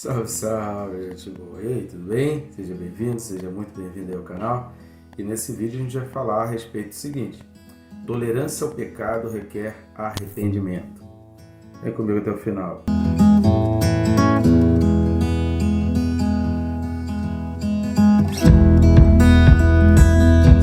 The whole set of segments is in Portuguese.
Salve, salve, gente boa. E aí, tudo bem? Seja bem-vindo, seja muito bem-vindo aí ao canal. E nesse vídeo a gente vai falar a respeito do seguinte: tolerância ao pecado requer arrependimento. Vem comigo até o final.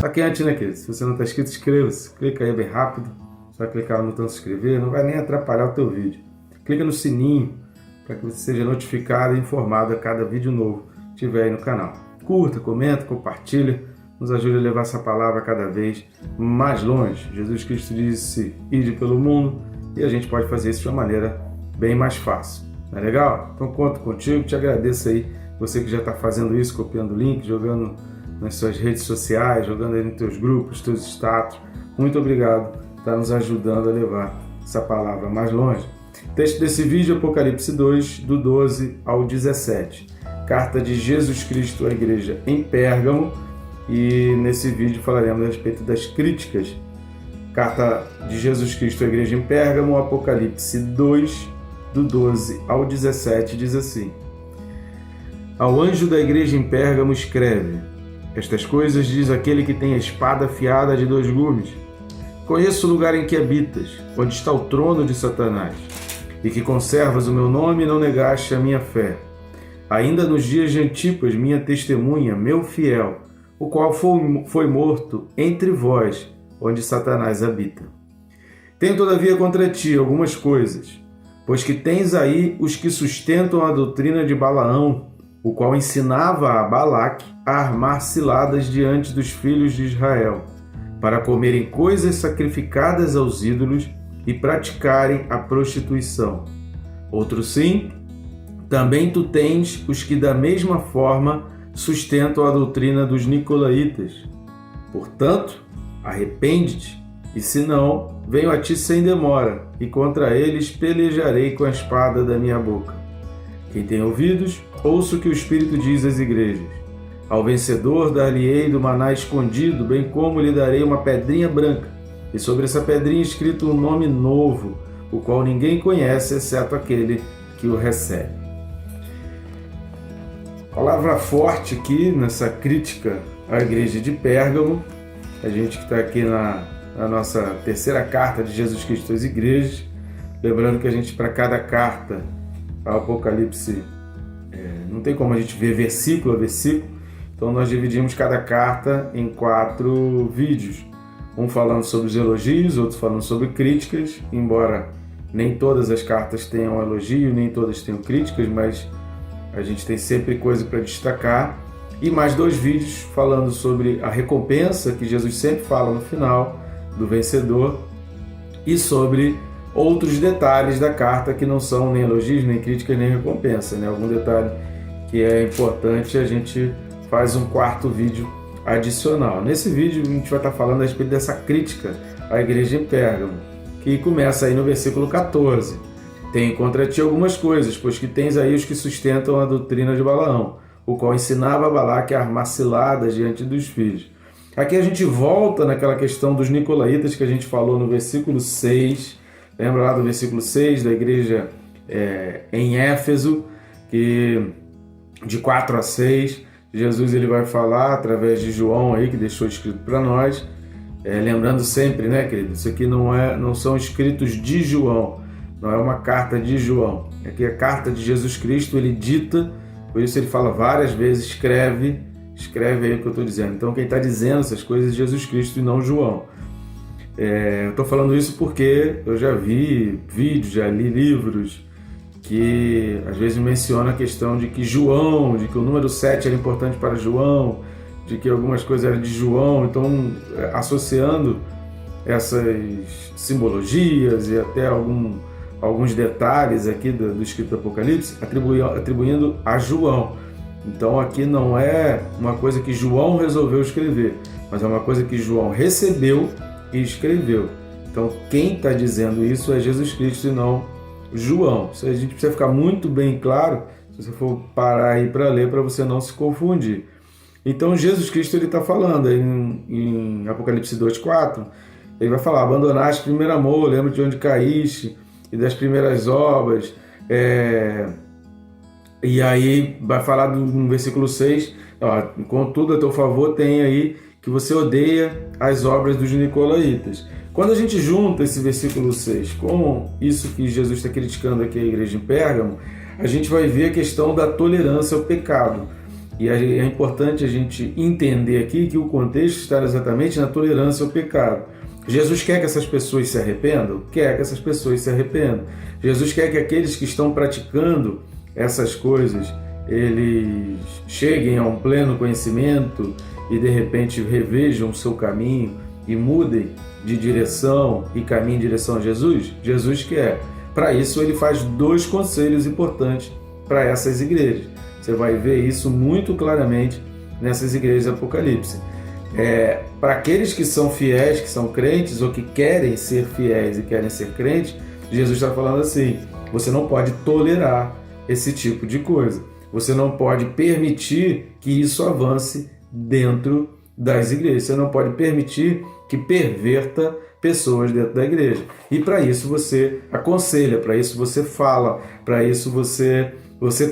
Só que antes, né, querido? Se você não está inscrito, inscreva-se. Clica aí bem rápido. Só clicar no botão se inscrever, não vai nem atrapalhar o teu vídeo. Clica no sininho para que você seja notificado e informado a cada vídeo novo que tiver aí no canal. Curta, comenta, compartilha, nos ajude a levar essa palavra cada vez mais longe. Jesus Cristo disse: ide pelo mundo, e a gente pode fazer isso de uma maneira bem mais fácil. Não é legal? Então conto contigo, te agradeço aí, você que já está fazendo isso, copiando o link, jogando nas suas redes sociais, jogando aí nos teus grupos, teus status. Muito obrigado por estar nos ajudando a levar essa palavra mais longe. Texto desse vídeo, Apocalipse 2, do 12 ao 17. Carta de Jesus Cristo à igreja em Pérgamo. E nesse vídeo falaremos a respeito das críticas. Carta de Jesus Cristo à igreja em Pérgamo, Apocalipse 2, do 12 ao 17, diz assim: Ao anjo da igreja em Pérgamo escreve: Estas coisas diz aquele que tem a espada afiada de 2 gumes. Conheço o lugar em que habitas, onde está o trono de Satanás, e que conservas o meu nome e não negaste a minha fé. Ainda nos dias de Antipas, minha testemunha, meu fiel, o qual foi morto entre vós, onde Satanás habita. Tenho todavia contra ti algumas coisas, pois que tens aí os que sustentam a doutrina de Balaão, o qual ensinava a Balaque a armar ciladas diante dos filhos de Israel, para comerem coisas sacrificadas aos ídolos e praticarem a prostituição. Outro sim, também tu tens os que da mesma forma sustentam a doutrina dos nicolaítas. Portanto, arrepende-te, e se não, venho a ti sem demora, e contra eles pelejarei com a espada da minha boca. Quem tem ouvidos, ouça o que o Espírito diz às igrejas. Ao vencedor dar-lhe-ei do maná escondido, bem como lhe darei uma pedrinha branca, e sobre essa pedrinha escrito um nome novo, o qual ninguém conhece, exceto aquele que o recebe. Palavra forte aqui nessa crítica à igreja de Pérgamo. A gente que está aqui na nossa terceira carta de Jesus Cristo às igrejas. Lembrando que a gente, para cada carta, ao Apocalipse, não tem como a gente ver versículo a versículo. Então nós dividimos cada carta em 4 vídeos. Um falando sobre os elogios, outro falando sobre críticas, embora nem todas as cartas tenham elogio, nem todas tenham críticas, mas a gente tem sempre coisa para destacar. E mais 2 vídeos falando sobre a recompensa, que Jesus sempre fala no final, do vencedor, e sobre outros detalhes da carta que não são nem elogios, nem críticas, nem recompensa, né? Algum detalhe que é importante, a gente faz um 4º vídeo adicional. Nesse vídeo a gente vai estar falando a respeito dessa crítica à igreja em Pérgamo, que começa aí no versículo 14. Tenho contra ti algumas coisas, pois que tens aí os que sustentam a doutrina de Balaão, o qual ensinava a Balaque a armar ciladas diante dos filhos. Aqui a gente volta naquela questão dos nicolaítas que a gente falou no versículo 6. Lembra lá do versículo 6 da igreja em Éfeso, que de 4 a 6, Jesus ele vai falar através de João aí, que deixou escrito para nós. Lembrando sempre, né, querido, isso aqui não são escritos de João, não é uma carta de João. Aqui é a carta de Jesus Cristo, ele dita, por isso ele fala várias vezes, escreve aí o que eu estou dizendo. Então quem está dizendo essas coisas é Jesus Cristo e não João. Eu estou falando isso porque eu já vi vídeos, já li livros que às vezes menciona a questão de que João, de que o número 7 era importante para João, de que algumas coisas eram de João, então associando essas simbologias e até alguns detalhes aqui do escrito do Apocalipse, atribuindo a João. Então aqui não é uma coisa que João resolveu escrever, mas é uma coisa que João recebeu e escreveu. Então quem está dizendo isso é Jesus Cristo e não João. Isso a gente precisa ficar muito bem claro, se você for parar aí para ler, para você não se confundir. Então Jesus Cristo ele está falando em Apocalipse 2,4, ele vai falar: abandonaste o primeiro amor, lembra de onde caíste e das primeiras obras. E aí vai falar no versículo 6, ó, contudo a teu favor tem aí que você odeia as obras dos nicolaítas. Quando a gente junta esse versículo 6 com isso que Jesus está criticando aqui a igreja em Pérgamo, a gente vai ver a questão da tolerância ao pecado. E é importante a gente entender aqui que o contexto está exatamente na tolerância ao pecado. Jesus quer que essas pessoas se arrependam? Quer que essas pessoas se arrependam. Jesus quer que aqueles que estão praticando essas coisas, eles cheguem a um pleno conhecimento e de repente revejam o seu caminho e mudem de direção e caminhem em direção a Jesus? Jesus quer. Para isso ele faz 2 conselhos importantes para essas igrejas. Você vai ver isso muito claramente nessas igrejas de Apocalipse. Para aqueles que são fiéis, que são crentes ou que querem ser fiéis e querem ser crentes, Jesus está falando assim: você não pode tolerar esse tipo de coisa. Você não pode permitir que isso avance dentro das igrejas. Você não pode permitir que perverta pessoas dentro da igreja. E para isso você aconselha, para isso você fala, para isso você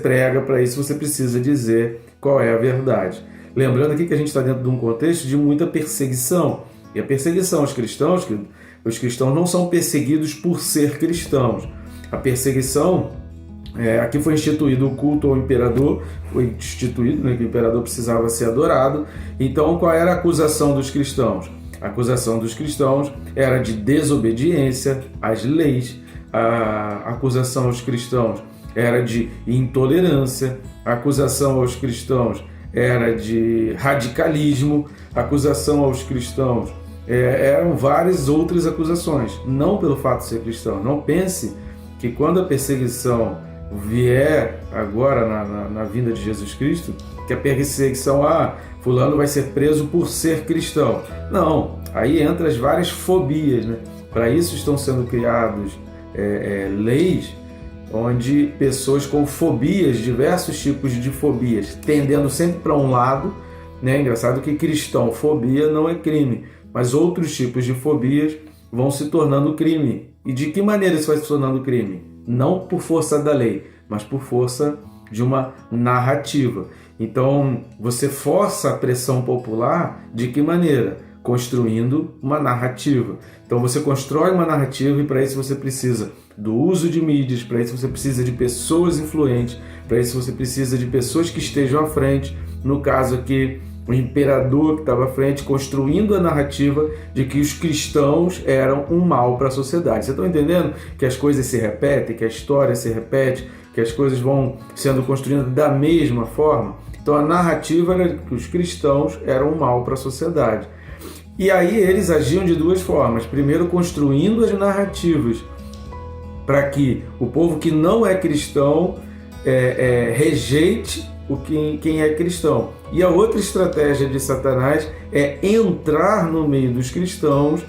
prega, para isso você precisa dizer qual é a verdade. Lembrando aqui que a gente está dentro de um contexto de muita perseguição. E a perseguição aos cristãos, que os cristãos não são perseguidos por ser cristãos. A perseguição, aqui foi instituído o culto ao imperador, foi instituído, né, que o imperador precisava ser adorado. Então, qual era a acusação dos cristãos? A acusação dos cristãos era de desobediência às leis, a acusação aos cristãos era de intolerância, a acusação aos cristãos era de radicalismo, a acusação aos cristãos eram várias outras acusações, não pelo fato de ser cristão. Não pense que quando a perseguição vier agora na vinda de Jesus Cristo, que a perseguição, fulano vai ser preso por ser cristão. Não, aí entra as várias fobias, né? Para isso estão sendo criados leis onde pessoas com fobias, diversos tipos de fobias, tendendo sempre para um lado, né? Engraçado que cristãofobia não é crime, mas outros tipos de fobias vão se tornando crime. E de que maneira isso vai se tornando crime? Não por força da lei, mas por força de uma narrativa. Então, você força a pressão popular de que maneira? Construindo uma narrativa. Então, você constrói uma narrativa e para isso você precisa do uso de mídias, para isso você precisa de pessoas influentes, para isso você precisa de pessoas que estejam à frente. No caso aqui, o imperador que estava à frente, construindo a narrativa de que os cristãos eram um mal para a sociedade. Vocês estão entendendo que as coisas se repetem, que a história se repete, que as coisas vão sendo construídas da mesma forma? Então a narrativa era que os cristãos eram um mal para a sociedade. E aí eles agiam de 2 formas. Primeiro, construindo as narrativas para que o povo que não é cristão rejeite quem é cristão. E a outra estratégia de Satanás é entrar no meio dos cristãos,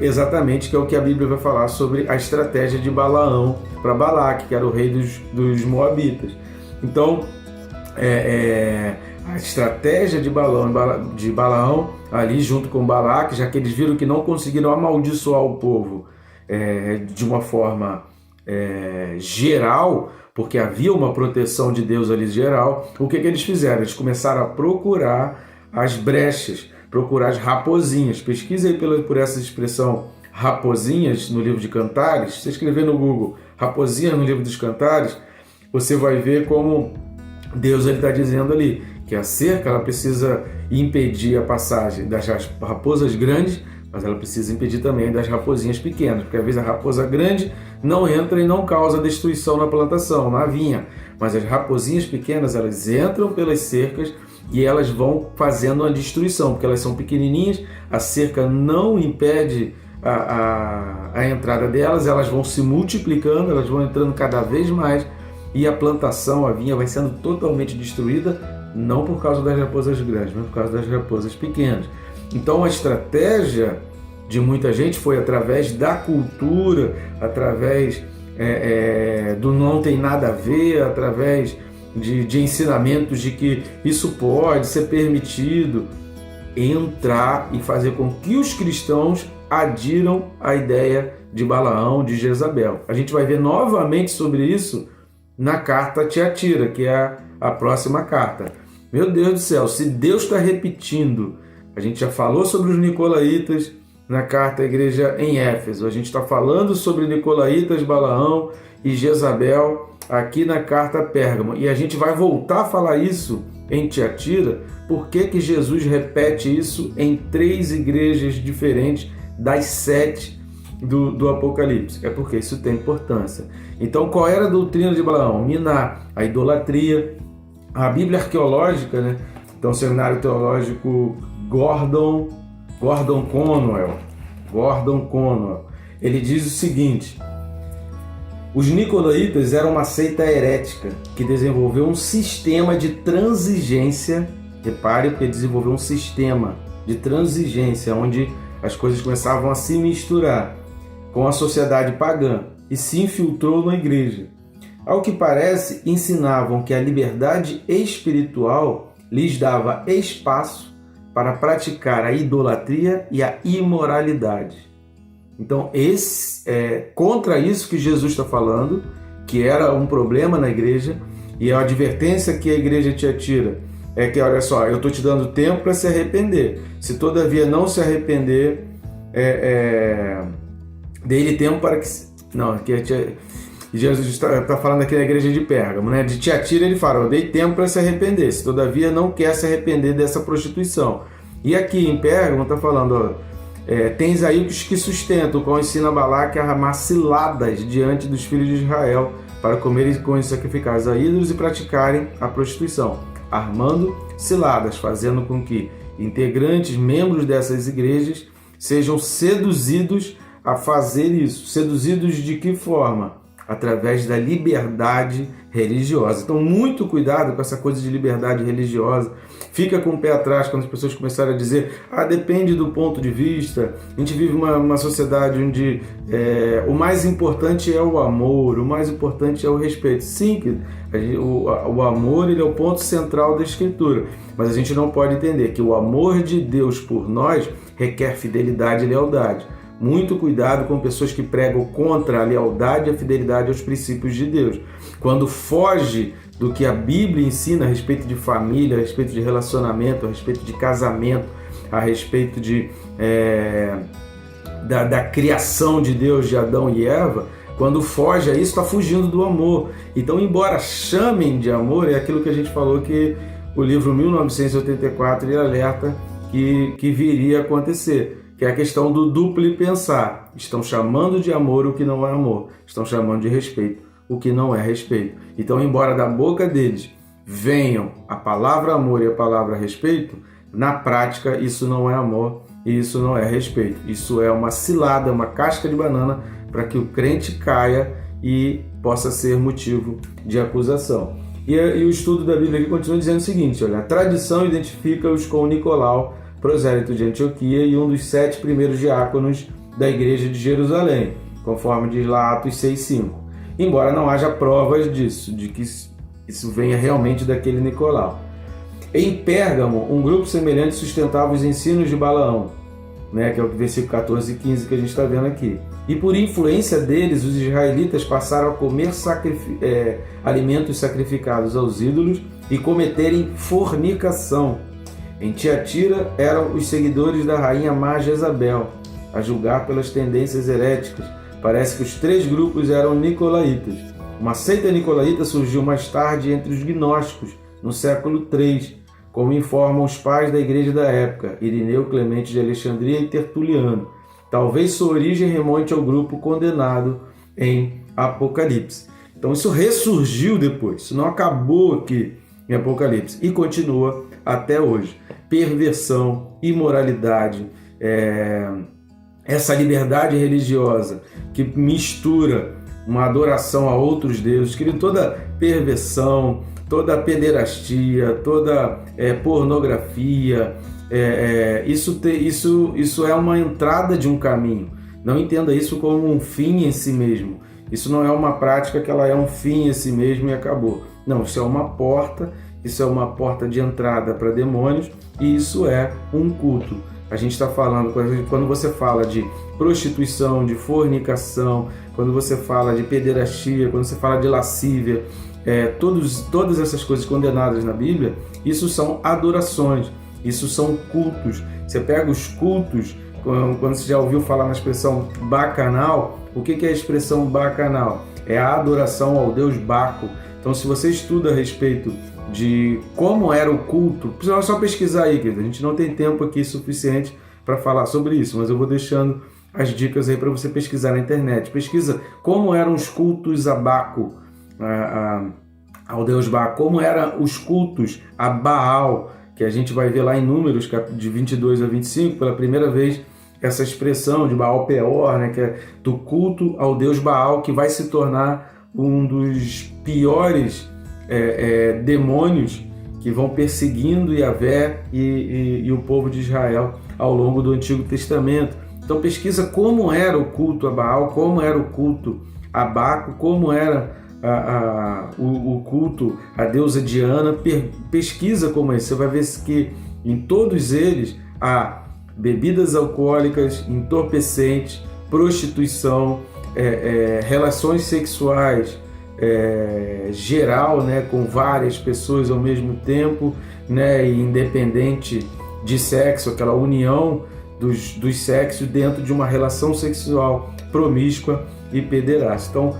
exatamente, que é o que a Bíblia vai falar sobre a estratégia de Balaão para Balaque, que era o rei dos Moabitas. Então, a estratégia de Balaão ali junto com Balaque, já que eles viram que não conseguiram amaldiçoar o povo de uma forma geral, porque havia uma proteção de Deus ali geral, o que eles fizeram? Eles começaram a procurar as brechas, procurar as raposinhas. Pesquisa aí por essa expressão raposinhas no livro de Cantares. Se você escrever no Google raposinhas no livro dos Cantares, você vai ver como Deus está dizendo ali que a cerca ela precisa impedir a passagem das raposas grandes, mas ela precisa impedir também das raposinhas pequenas, porque às vezes a raposa grande não entra e não causa destruição na plantação, na vinha, mas as raposinhas pequenas elas entram pelas cercas e elas vão fazendo a destruição, porque elas são pequenininhas, a cerca não impede a entrada delas, elas vão se multiplicando, elas vão entrando cada vez mais e a plantação, a vinha vai sendo totalmente destruída, não por causa das raposas grandes, mas por causa das raposas pequenas. Então a estratégia de muita gente foi através da cultura, através do não tem nada a ver, através de ensinamentos de que isso pode ser permitido, entrar e fazer com que os cristãos adiram à ideia de Balaão, de Jezabel. A gente vai ver novamente sobre isso na carta a Tiatira, que é a próxima carta. Meu Deus do céu, se Deus está repetindo, a gente já falou sobre os nicolaítas na carta à igreja em Éfeso, a gente está falando sobre nicolaítas, Balaão e Jezabel aqui na carta a Pérgamo, e a gente vai voltar a falar isso em Tiatira. Por que Jesus repete isso em 3 igrejas diferentes das 7 do Apocalipse? É porque isso tem importância. Então, qual era a doutrina de Balaão? Minar a idolatria. A Bíblia arqueológica, né? Então, o seminário teológico Gordon Conwell, ele diz o seguinte: os nicolaítas eram uma seita herética que desenvolveu um sistema de transigência. Repare, porque desenvolveu um sistema de transigência onde as coisas começavam a se misturar com a sociedade pagã e se infiltrou na igreja. Ao que parece, ensinavam que a liberdade espiritual lhes dava espaço para praticar a idolatria e a imoralidade. Então, contra isso que Jesus está falando, que era um problema na igreja, e a advertência que a igreja Tiatira é que, olha só, eu estou te dando tempo para se arrepender. Se todavia não se arrepender, dê-lhe tempo para que... Não, Jesus está falando aqui na igreja de Pérgamo, né? De Tiatira ele fala: eu dei tempo para se arrepender, se todavia não quer se arrepender dessa prostituição. E aqui em Pérgamo está falando: tens aí os que sustentam, o qual ensina Balaque a armar ciladas diante dos filhos de Israel, para comerem coisas sacrificadas a ídolos e praticarem a prostituição, armando ciladas, fazendo com que integrantes, membros dessas igrejas, sejam seduzidos a fazer isso. Seduzidos de que forma? Através da liberdade religiosa. Então, muito cuidado com essa coisa de liberdade religiosa. Fica com o pé atrás quando as pessoas começarem a dizer: depende do ponto de vista. A gente vive uma sociedade onde o mais importante é o amor, o mais importante é o respeito. Sim, o amor ele é o ponto central da Escritura, mas a gente não pode entender que o amor de Deus por nós requer fidelidade e lealdade. Muito cuidado com pessoas que pregam contra a lealdade e a fidelidade aos princípios de Deus. Quando foge do que a Bíblia ensina a respeito de família, a respeito de relacionamento, a respeito de casamento, a respeito da criação de Deus, de Adão e Eva, quando foge a isso, está fugindo do amor. Então, embora chamem de amor, é aquilo que a gente falou que o livro 1984 ele alerta que viria a acontecer. Que é a questão do duplo pensar. Estão chamando de amor o que não é amor. Estão chamando de respeito o que não é respeito. Então, embora da boca deles venham a palavra amor e a palavra respeito, na prática isso não é amor e isso não é respeito. Isso é uma cilada, uma casca de banana para que o crente caia e possa ser motivo de acusação. E o estudo da Bíblia aqui continua dizendo o seguinte: olha, a tradição identifica-os com Nicolau, prosélito de Antioquia e um dos 7 primeiros diáconos da igreja de Jerusalém, conforme diz lá Atos 6,5. Embora não haja provas disso, de que isso venha realmente daquele Nicolau. Em Pérgamo, um grupo semelhante sustentava os ensinos de Balaão, né, que é o versículo 14 e 15 que a gente está vendo aqui. E por influência deles, os israelitas passaram a comer alimentos sacrificados aos ídolos e cometerem fornicação. Em Tiatira eram os seguidores da rainha má Jezabel, a julgar pelas tendências heréticas. Parece que os 3 grupos eram nicolaítas. Uma seita nicolaíta surgiu mais tarde entre os gnósticos, no século III, como informam os pais da igreja da época, Irineu, Clemente de Alexandria e Tertuliano. Talvez sua origem remonte ao grupo condenado em Apocalipse. Então isso ressurgiu depois, isso não acabou aqui em Apocalipse e continua até hoje. Perversão, imoralidade, essa liberdade religiosa que mistura uma adoração a outros deuses, que toda perversão, toda pederastia, toda pornografia, isso é uma entrada de um caminho. Não entenda isso como um fim em si mesmo. Isso não é uma prática que ela é um fim em si mesmo e acabou. Não, isso é uma porta de entrada para demônios e isso é um culto. a gente está falando, quando você fala de prostituição, de fornicação, quando você fala de pederastia, quando você fala de lascívia, todas essas coisas condenadas na Bíblia, isso são adorações, isso são cultos. Você pega os cultos, quando você já ouviu falar na expressão bacanal, o que é a expressão bacanal? É a adoração ao deus Baco. Então, se você estuda a respeito de como era o culto, precisa só pesquisar aí, querido. A gente não tem tempo aqui suficiente para falar sobre isso, mas eu vou deixando as dicas aí para você pesquisar na internet. Pesquisa como eram os cultos a Baco, ao deus Baco, como eram os cultos a Baal, que a gente vai ver lá em Números, de 22 a 25, pela primeira vez, essa expressão de Baal Peor, né, que é do culto ao deus Baal, que vai se tornar um dos piores demônios que vão perseguindo Yahvé e o povo de Israel ao longo do Antigo Testamento. Então pesquisa como era o culto a Baal, como era o culto a Baco, como era o culto à deusa Diana. Pesquisa como é. Você vai ver que em todos eles há bebidas alcoólicas, entorpecentes, prostituição, relações sexuais geral, né, com várias pessoas ao mesmo tempo, né, independente de sexo, aquela união dos sexos dentro de uma relação sexual promíscua e pederasta. Então,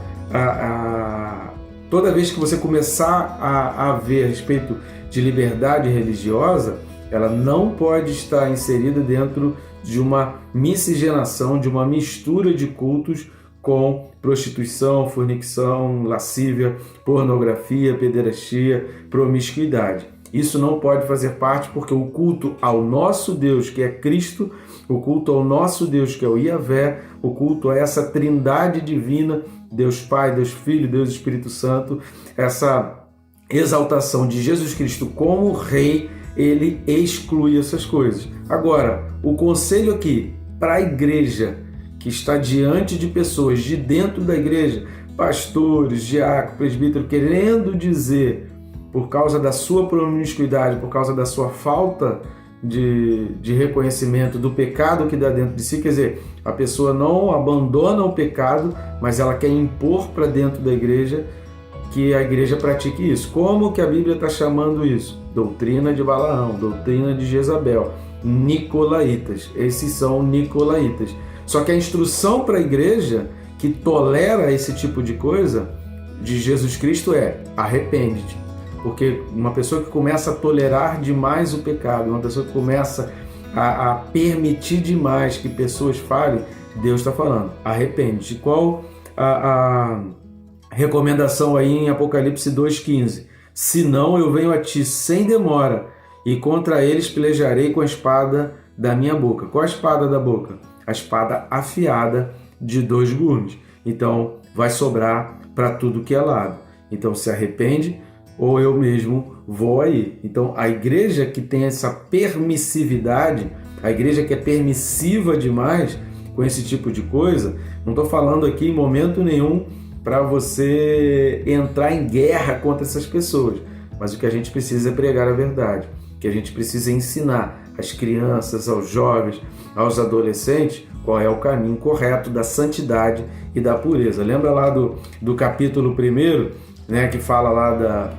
toda vez que você começar a ver a respeito de liberdade religiosa, ela não pode estar inserida dentro de uma miscigenação, de uma mistura de cultos com prostituição, fornicação, lascívia, pornografia, pederastia, promiscuidade. Isso não pode fazer parte, porque o culto ao nosso Deus, que é Cristo, o culto ao nosso Deus, que é o Yahvé, o culto a essa trindade divina, Deus Pai, Deus Filho, Deus Espírito Santo, essa exaltação de Jesus Cristo como Rei, ele exclui essas coisas. Agora, o conselho aqui para a igreja que está diante de pessoas de dentro da igreja, pastores, diáconos, presbíteros, querendo dizer, por causa da sua promiscuidade, por causa da sua falta de reconhecimento do pecado que dá dentro de si, quer dizer, a pessoa não abandona o pecado, mas ela quer impor para dentro da igreja que a igreja pratique isso. Como que a Bíblia está chamando isso? Doutrina de Balaão, doutrina de Jezabel, nicolaítas. Esses são nicolaítas. Só que a instrução para a igreja que tolera esse tipo de coisa de Jesus Cristo é: arrepende-te. Porque uma pessoa que começa a tolerar demais o pecado, uma pessoa que começa a permitir demais que pessoas falem, Deus está falando: arrepende-te. Qual a recomendação aí em Apocalipse 2,15? Senão eu venho a ti sem demora, e contra eles pelejarei com a espada da minha boca. Qual a espada da boca? A espada afiada de 2 gumes. Então vai sobrar para tudo que é lado. Então se arrepende, ou eu mesmo vou aí. Então a igreja que tem essa permissividade, a igreja que é permissiva demais com esse tipo de coisa, não estou falando aqui em momento nenhum para você entrar em guerra contra essas pessoas, mas o que a gente precisa é pregar a verdade, o que a gente precisa é ensinar às crianças, aos jovens, aos adolescentes, qual é o caminho correto da santidade e da pureza. Lembra lá do capítulo 1, né, que fala lá da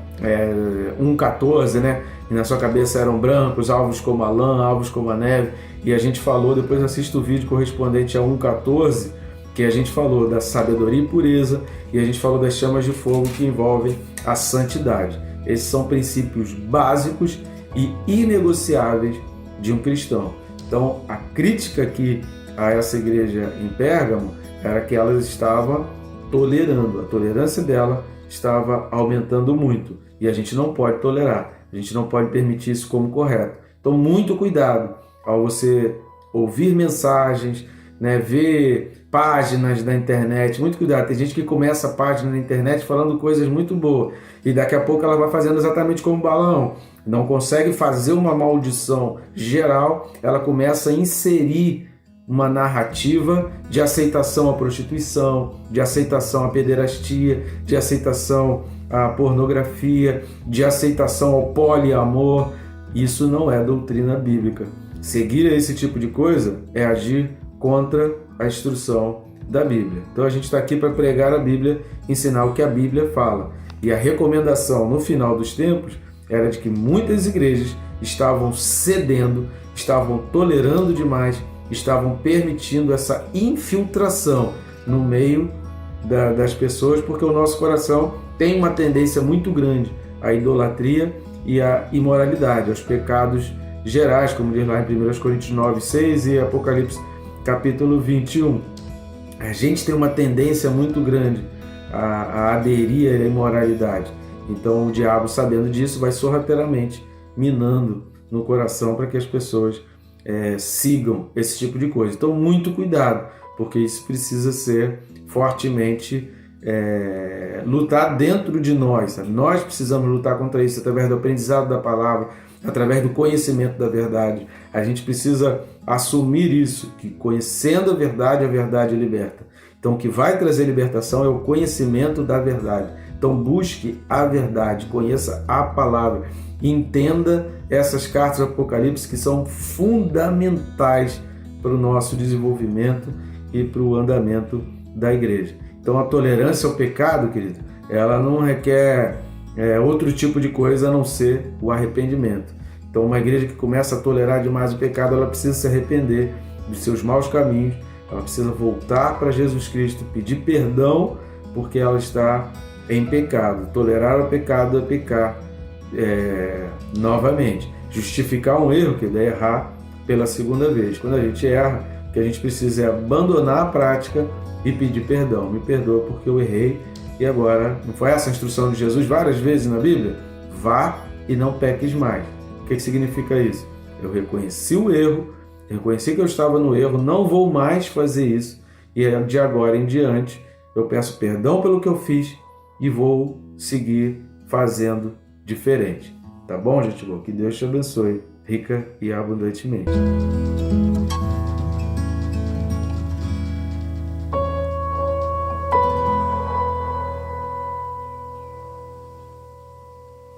1,14, né? E na sua cabeça eram brancos, alvos como a lã, alvos como a neve. E a gente falou, depois assista o vídeo correspondente a 1,14, que a gente falou da sabedoria e pureza, e a gente falou das chamas de fogo que envolvem a santidade. Esses são princípios básicos e inegociáveis de um cristão. Então, a crítica aqui a essa igreja em Pérgamo era que ela estava tolerando, a tolerância dela estava aumentando muito, e a gente não pode tolerar, a gente não pode permitir isso como correto. Então, muito cuidado ao você ouvir mensagens, né, ver páginas na internet, muito cuidado. Tem gente que começa a página na internet falando coisas muito boas, e daqui a pouco ela vai fazendo exatamente como Balaão, não consegue fazer uma maldição geral, ela começa a inserir uma narrativa de aceitação à prostituição, de aceitação à pederastia, de aceitação à pornografia, de aceitação ao poliamor. Isso não é doutrina bíblica. Seguir esse tipo de coisa é agir contra a instrução da Bíblia. Então a gente está aqui para pregar a Bíblia, ensinar o que a Bíblia fala. E a recomendação no final dos tempos era de que muitas igrejas estavam cedendo, estavam tolerando demais, estavam permitindo essa infiltração no meio das pessoas, porque o nosso coração tem uma tendência muito grande à idolatria e à imoralidade, aos pecados gerais, como diz lá em 1 Coríntios 9, 6 e Apocalipse capítulo 21. A gente tem uma tendência muito grande a aderir à imoralidade. Então o diabo, sabendo disso, vai sorrateiramente minando no coração para que as pessoas sigam esse tipo de coisa. Então muito cuidado, porque isso precisa ser fortemente lutar dentro de nós, sabe? Nós precisamos lutar contra isso através do aprendizado da palavra, através do conhecimento da verdade. A gente precisa assumir isso, que conhecendo a verdade liberta. Então o que vai trazer libertação é o conhecimento da verdade. Então busque a verdade, conheça a palavra, entenda essas cartas do Apocalipse que são fundamentais para o nosso desenvolvimento e para o andamento da igreja. Então a tolerância ao pecado, querido, ela não requer outro tipo de coisa a não ser o arrependimento. Então uma igreja que começa a tolerar demais o pecado, ela precisa se arrepender dos seus maus caminhos, ela precisa voltar para Jesus Cristo, pedir perdão porque ela está em pecado. Tolerar o pecado é pecar novamente. Justificar um erro, que é errar pela segunda vez. Quando a gente erra, o que a gente precisa é abandonar a prática e pedir perdão. Me perdoa porque eu errei e agora, não foi essa a instrução de Jesus várias vezes na Bíblia? Vá e não peques mais. O que significa isso? Eu reconheci o erro, reconheci que eu estava no erro, não vou mais fazer isso e de agora em diante eu peço perdão pelo que eu fiz e vou seguir fazendo diferente. Tá bom, gente? Que Deus te abençoe rica e abundantemente.